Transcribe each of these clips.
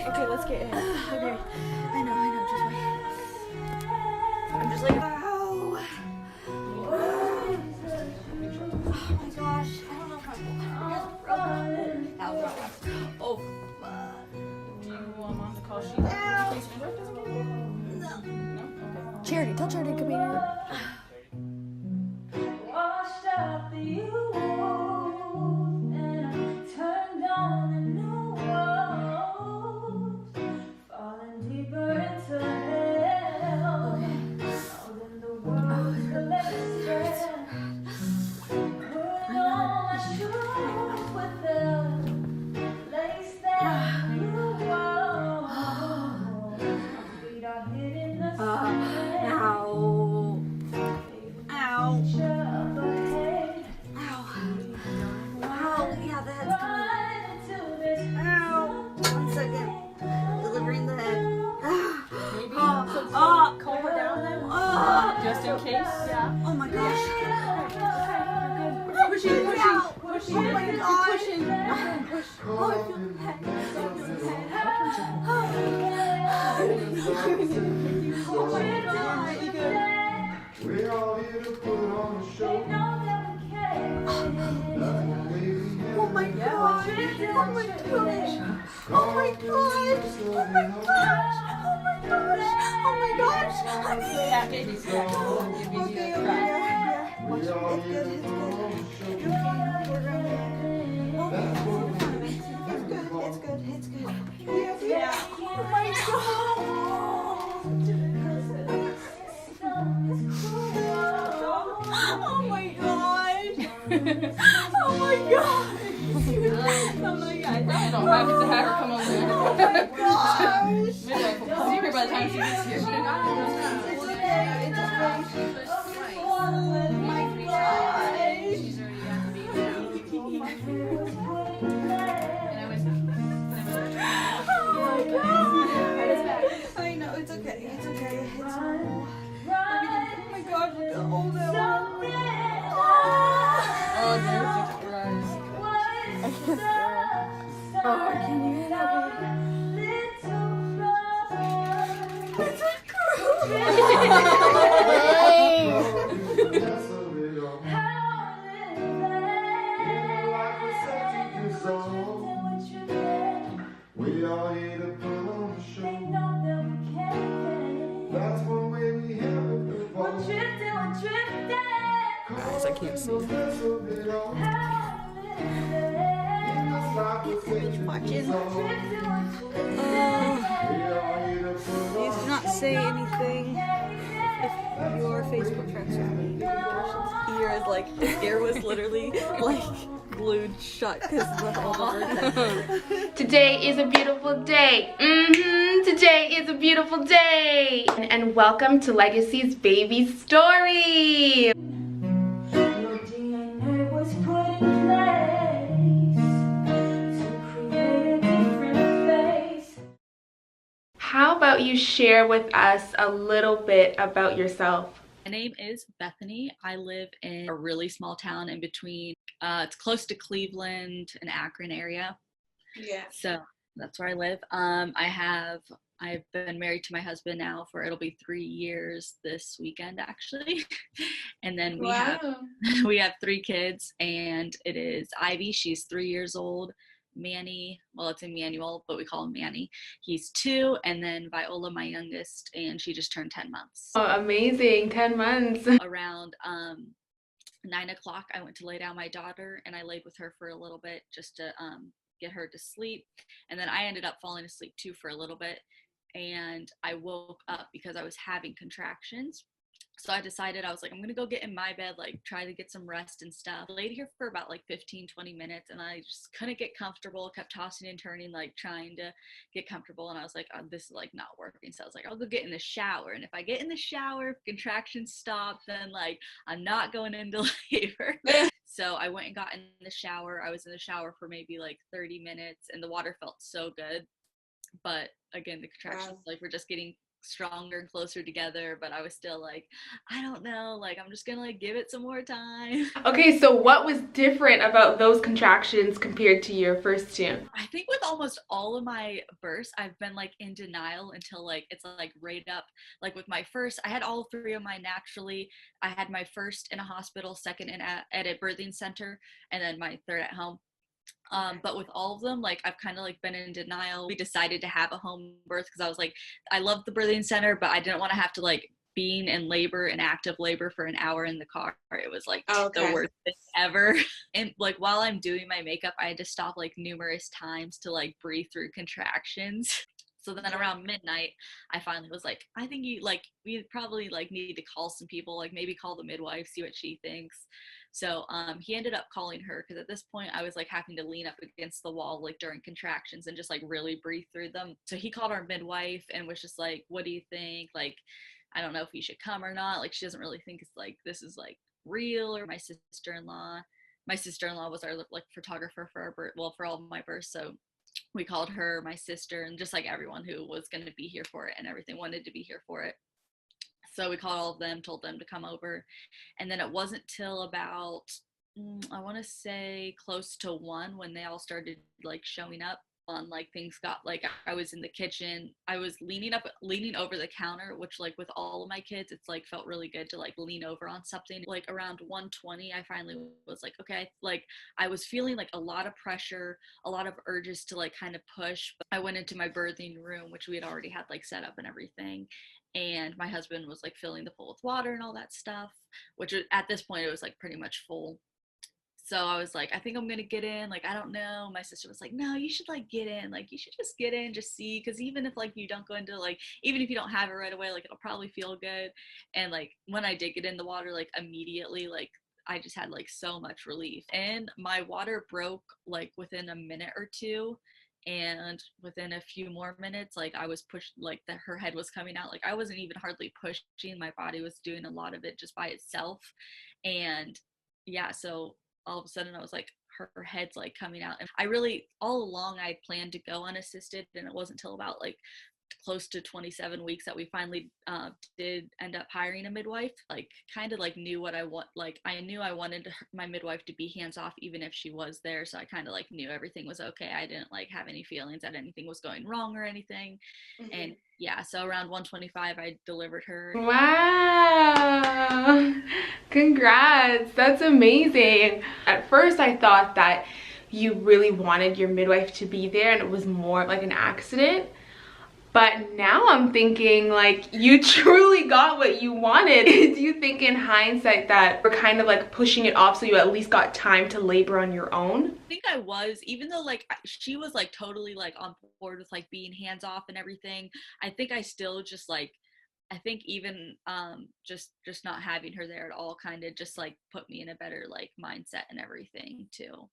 Okay, let's get in. Okay. I know, just wait. I'm just like, ow. Oh my gosh. I don't know if I'm oh, fuck. Do you want Mom to call Sheila in case Andrew doesn't get in? No. No? Okay. Charity, tell Charity to come here. Washed up the youth and I turned on the new road, falling deeper into hell. Now then the world's the less stress. Put on my shoes with the lace that you wore. Feet are hitting the sand. Ow. Ow. Yeah, the head's coming. Ow. 1 second. Delivering the head. Maybe Oh. calm her down then? Oh. Just in case? Yeah. Oh my gosh. Push it, push it, push it. Oh my gosh. Push it. Push. Oh, I feel the head. I feel the head. Oh my god. Really good. We're all here to put on a show. Oh my gosh. Oh my gosh. Oh my gosh. Oh my gosh. Oh my gosh. Oh my gosh. Honey. Yeah, baby. Yeah. Okay, yeah. Watch it. It's good. It's good. We're gonna. Oh, it's good. It's good. Yeah. Oh my god. Oh my gosh. Oh my gosh. Oh my god. I don't have to have her come over there. Oh my gosh. Secret by the time she gets here. It's okay. It's okay. Oh my gosh. Oh my god. I know. It's okay. It's okay. It's normal. Oh my gosh. Look at all that one. Oh, dude, surprise. I can't do it. Oh, can you hear that, baby? It's a crew. Yes, of it all. In life is such a good song. We all here to put on a show. That's one way we have it before. Guys, I can't see. Yes, of it all. In this life is such a good Watching. song. We all here to put on Please do not say anything if your Facebook friends with me. Gosh, ear is like, his ear was literally like glued shut because of all the birds. Today is a beautiful day. Today is a beautiful day. And welcome to Legacy's baby story. Your DNA was put in place to create a different face. How about you share with us a little bit about yourself? My name is Bethany. I live in a really small town in between. It's close to Cleveland and Akron area. Yeah. So that's where I live. I've been married to my husband now for it'll be 3 years this weekend actually. And then we have 3 kids, and it is Ivy, she's 3 years old. Manny, well, it's Emmanuel, but we call him Manny. He's 2, and then Viola, my youngest, and she just turned 10 months. Oh, amazing, 10 months. Around 9 o'clock, I went to lay down my daughter, and I laid with her for a little bit just to get her to sleep. And then I ended up falling asleep too for a little bit, and I woke up because I was having contractions. So I decided, I was like, I'm going to go get in my bed, like try to get some rest and stuff. I laid here for about like 15, 20 minutes, and I just couldn't get comfortable, kept tossing and turning, like trying to get comfortable. And I was like, oh, this is like not working. So I was like, I'll go get in the shower. And if I get in the shower, if contractions stop, then like I'm not going into labor. So I went and got in the shower. I was in the shower for maybe like 30 minutes, and the water felt so good. But again, the contractions like were just getting stronger and closer together, but I was still like, I don't know, like I'm just gonna like give it some more time. Okay, so what was different about those contractions compared to your first two? I think with almost all of my births, I've been like in denial until like it's like right up. Like with my first, I had all three of mine naturally. I had my first in a hospital, second at a birthing center, and then my third at home. But with all of them, like I've kind of like been in denial. We decided to have a home birth because I was like, I love the birthing center, but I didn't want to have to like being in labor and active labor for an hour in the car. It was like the worst thing ever. And like while I'm doing my makeup, I had to stop like numerous times to like breathe through contractions. So then around midnight, I finally was like, I think we probably like need to call some people, like maybe call the midwife, see what she thinks. So he ended up calling her because at this point I was like having to lean up against the wall like during contractions and just like really breathe through them. So he called our midwife and was just like, what do you think? Like, I don't know if we should come or not. Like she doesn't really think it's like this is like real. Or my sister-in-law was our like photographer for our birth, well, for all of my births. So we called her, my sister, and just like everyone who was going to be here for it and everything wanted to be here for it. So we called all of them, told them to come over. And then it wasn't till about, I want to say close to 1 when they all started like showing up. On like things got like I was in the kitchen, I was leaning over the counter, which like with all of my kids it's like felt really good to like lean over on something. Like around 1:20 I finally was like, okay, like I was feeling like a lot of pressure, a lot of urges to like kind of push, but I went into my birthing room, which we had already had like set up and everything, and my husband was like filling the pool with water and all that stuff, which at this point it was like pretty much full. So I was like, I think I'm going to get in. Like, I don't know. My sister was like, no, you should like get in. Like, you should just get in, just see. Cause even if like you don't go into like, even if you don't have it right away, like it'll probably feel good. And like when I did get in the water, like immediately, like I just had like so much relief. And my water broke like within a minute or two. And within a few more minutes, like I was pushed, like that her head was coming out. Like I wasn't even hardly pushing. My body was doing a lot of it just by itself. And yeah, so all of a sudden I was like, her head's like coming out. And I really, all along I had planned to go unassisted, and it wasn't until about like close to 27 weeks that we finally did end up hiring a midwife. Like kind of like knew what I want. Like I knew I wanted my midwife to be hands off even if she was there. So I kind of like knew everything was okay. I didn't like have any feelings that anything was going wrong or anything. Mm-hmm. And yeah, so around 1:25 I delivered her. Wow, congrats, that's amazing. At first I thought that you really wanted your midwife to be there and it was more like an accident. But now I'm thinking like you truly got what you wanted. Do you think in hindsight that we're kind of like pushing it off so you at least got time to labor on your own? I think I was, even though like she was like totally like on board with like being hands off and everything. I think I still just like, I think even just not having her there at all kind of just like put me in a better like mindset and everything too.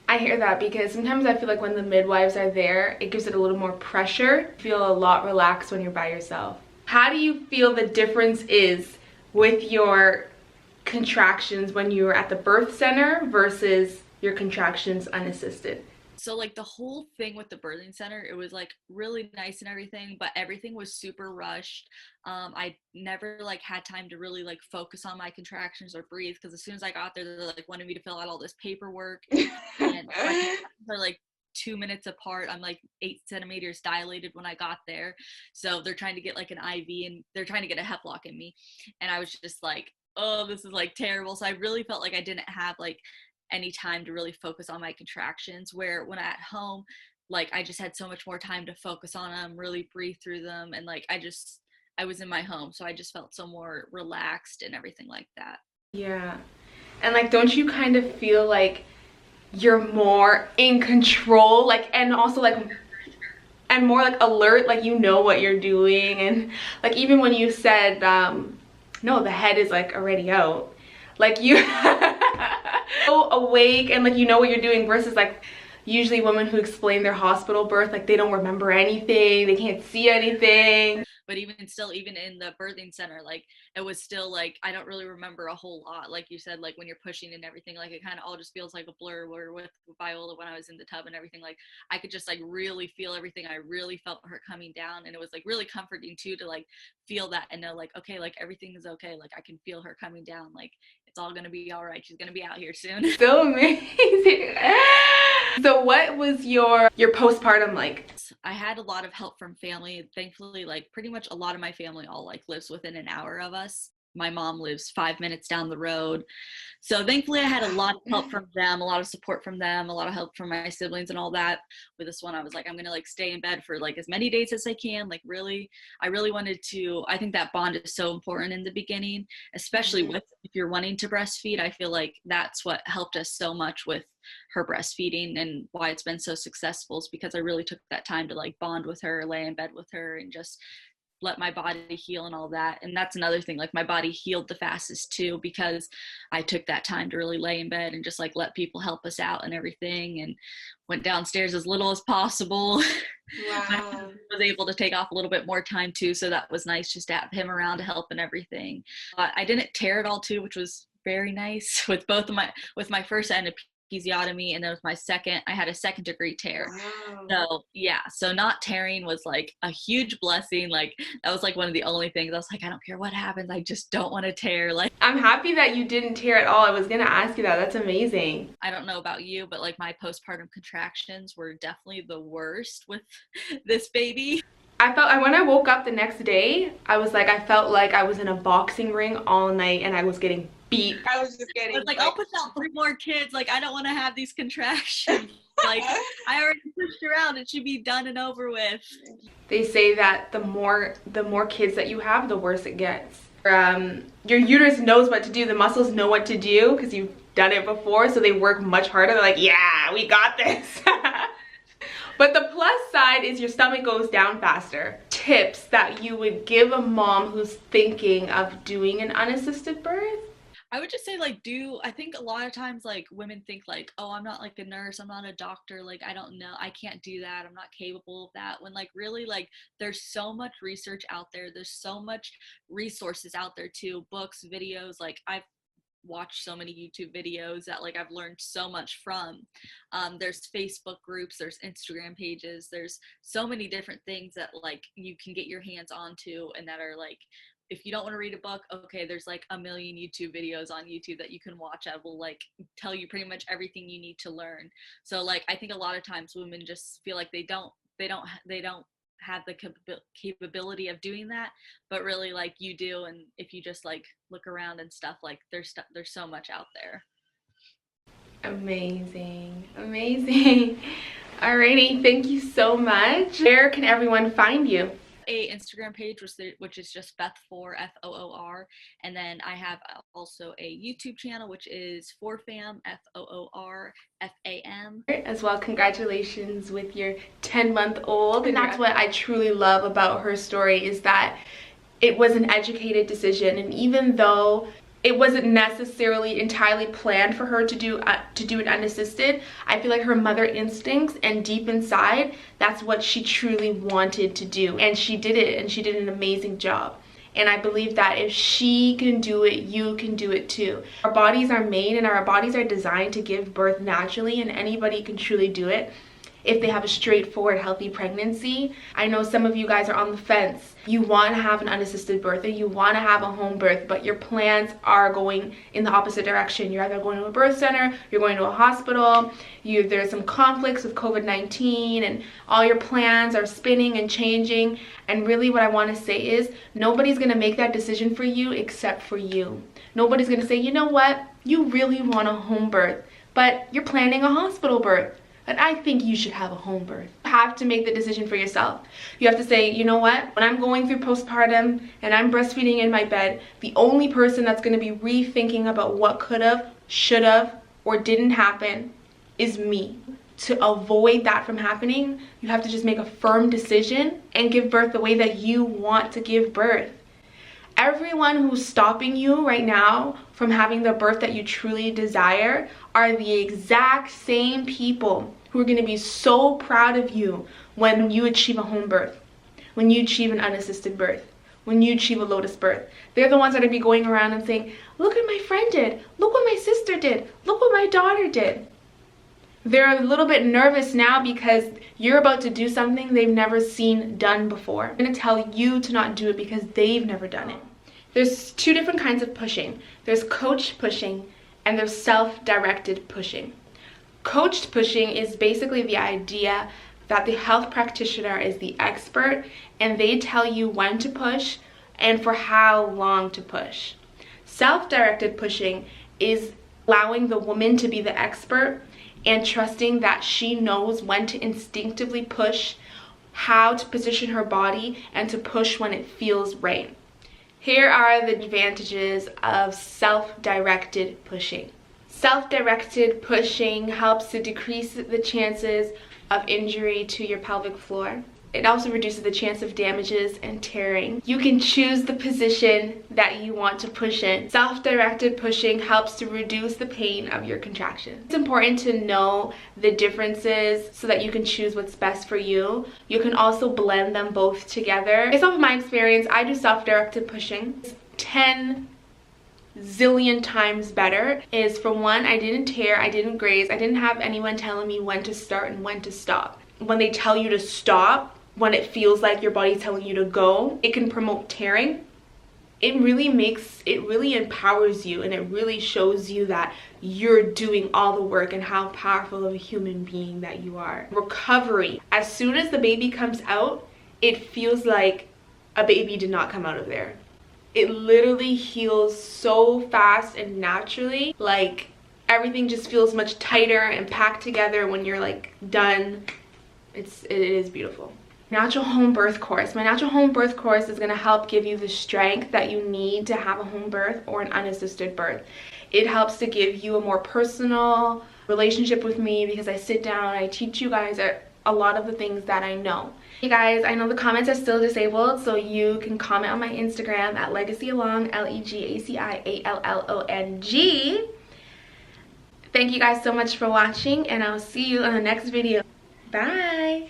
I hear that because sometimes I feel like when the midwives are there, it gives it a little more pressure. You feel a lot relaxed when you're by yourself. How do you feel the difference is with your contractions when you were at the birth center versus your contractions unassisted? So like the whole thing with the birthing center, it was like really nice and everything, but everything was super rushed. I never like had time to really like focus on my contractions or breathe, because as soon as I got there, they like wanted me to fill out all this paperwork, and my they're like 2 minutes apart. I'm like 8 centimeters dilated when I got there, so they're trying to get like an IV and they're trying to get a hep lock in me, and I was just like, oh, this is like terrible. So I really felt like I didn't have like any time to really focus on my contractions, where when at home, like I just had so much more time to focus on them, really breathe through them, and like I was in my home, so I just felt so more relaxed and everything like that. Yeah. And like, don't you kind of feel like you're more in control, like, and also like, and more like alert, like you know what you're doing? And like even when you said no, the head is like already out, like you so awake and like you know what you're doing, versus like usually women who explain their hospital birth, like they don't remember anything, they can't see anything. but even still, even in the birthing center, like it was still like I don't really remember a whole lot. Like you said, like when you're pushing and everything, like it kind of all just feels like a blur. Where with Viola, when I was in the tub and everything, like I could just like really feel everything. I really felt her coming down, and it was like really comforting too to like feel that and know like, okay, like everything is okay. Like I can feel her coming down. Like it's all gonna be all right. She's gonna be out here soon. So amazing. So what was your postpartum like? I had a lot of help from family. Thankfully, like pretty much a lot of my family all like lives within an hour of us. My mom lives 5 minutes down the road. So thankfully I had a lot of help from them, a lot of support from them, a lot of help from my siblings and all that. With this one, I was like, I'm going to like stay in bed for like as many days as I can. Like really, I really wanted to, I think that bond is so important in the beginning, especially with if you're wanting to breastfeed. I feel like that's what helped us so much with her breastfeeding and why it's been so successful is because I really took that time to like bond with her, lay in bed with her, and just let my body heal and all that. And that's another thing, like my body healed the fastest too because I took that time to really lay in bed and just like let people help us out and everything, and went downstairs as little as possible. Wow. I was able to take off a little bit more time too, so that was nice just to have him around to help and everything. I didn't tear it all too, which was very nice. With both of with my first episiotomy, and then with my second, I had a 2nd degree tear. Wow. So yeah, so not tearing was like a huge blessing. Like that was like one of the only things I was like, I don't care what happens, I just don't want to tear. Like I'm happy that you didn't tear at all. I was gonna ask you that. That's amazing. I don't know about you, but like my postpartum contractions were definitely the worst with this baby. I felt, when I woke up the next day, I was like, I felt like I was in a boxing ring all night and I was getting beat. I was just getting I was like, I'll put out 3 more kids. Like, I don't want to have these contractions. Like, I already pushed around. It should be done and over with. They say that the more kids that you have, the worse it gets. Your uterus knows what to do. The muscles know what to do because you've done it before, so they work much harder. They're like, yeah, we got this. But the plus side is your stomach goes down faster. Tips that you would give a mom who's thinking of doing an unassisted birth? I would just say like I think a lot of times like women think like, oh, I'm not like a nurse, I'm not a doctor, like I don't know, I can't do that, I'm not capable of that, when like really like there's so much research out there, there's so much resources out there too, books, videos. Like I've watched so many YouTube videos that like I've learned so much from. There's Facebook groups, there's Instagram pages, there's so many different things that like you can get your hands onto, and that are like, if you don't want to read a book, okay, there's like a million YouTube videos on YouTube that you can watch that will like tell you pretty much everything you need to learn. So like I think a lot of times women just feel like they don't have the capability of doing that, but really like you do. And if you just like look around and stuff, like there's so much out there. Amazing. Alrighty, thank you so much. Where can everyone find you? A Instagram page which is just Beth Foor, Foor, and then I have also a YouTube channel which is FoorFam, FoorFam. As well, congratulations with your 10-month-old. And that's what I truly love about her story, is that it was an educated decision, and even though it wasn't necessarily entirely planned for her to do it unassisted, I feel like her mother instincts and deep inside, that's what she truly wanted to do. And she did it, and she did an amazing job. And I believe that if she can do it, you can do it too. Our bodies are made and our bodies are designed to give birth naturally, and anybody can truly do it if they have a straightforward, healthy pregnancy. I know some of you guys are on the fence. You want to have an unassisted birth, or you want to have a home birth, but your plans are going in the opposite direction. You're either going to a birth center, you're going to a hospital, there's some conflicts with COVID-19, and all your plans are spinning and changing. And really what I want to say is, nobody's going to make that decision for you except for you. Nobody's going to say, you know what, you really want a home birth, but you're planning a hospital birth, and I think you should have a home birth. You have to make the decision for yourself. You have to say, you know what? When I'm going through postpartum and I'm breastfeeding in my bed, the only person that's going to be rethinking about what could have, should have, or didn't happen is me. To avoid that from happening, you have to just make a firm decision and give birth the way that you want to give birth. Everyone who's stopping you right now from having the birth that you truly desire are the exact same people who are going to be so proud of you when you achieve a home birth. when you achieve an unassisted birth, when you achieve a lotus birth. They're the ones that are be going around and saying, look what my friend did, look what my sister did, look what my daughter did. They're a little bit nervous now because you're about to do something they've never seen done before. I'm going to tell you to not do it because they've never done it. There's two different kinds of pushing. There's coached pushing and there's self-directed pushing. Coached pushing is basically the idea that the health practitioner is the expert and they tell you when to push and for how long to push. Self-directed pushing is allowing the woman to be the expert and trusting that she knows when to instinctively push, how to position her body, and to push when it feels right. Here are the advantages of self-directed pushing. Self-directed pushing helps to decrease the chances of injury to your pelvic floor. It also reduces the chance of damages and tearing. You can choose the position that you want to push in. Self-directed pushing helps to reduce the pain of your contractions. It's important to know the differences so that you can choose what's best for you. You can also blend them both together. Based off of my experience, I do self-directed pushing. It's 10 zillion times better. Is for one, I didn't tear, I didn't graze, I didn't have anyone telling me when to start and when to stop. When they tell you to stop, when it feels like your body's telling you to go, it can promote tearing. It really empowers you, and it really shows you that you're doing all the work and how powerful of a human being that you are. Recovery. As soon as the baby comes out, it feels like a baby did not come out of there. It literally heals so fast and naturally. Like everything just feels much tighter and packed together when you're like done. It is beautiful. Natural home birth course. My natural home birth course is going to help give you the strength that you need to have a home birth or an unassisted birth. It helps to give you a more personal relationship with me because I sit down and I teach you guys a lot of the things that I know. Hey guys, I know the comments are still disabled, so you can comment on my Instagram at legaci-allong, legaciallong. Thank you guys so much for watching, and I'll see you in the next video. Bye!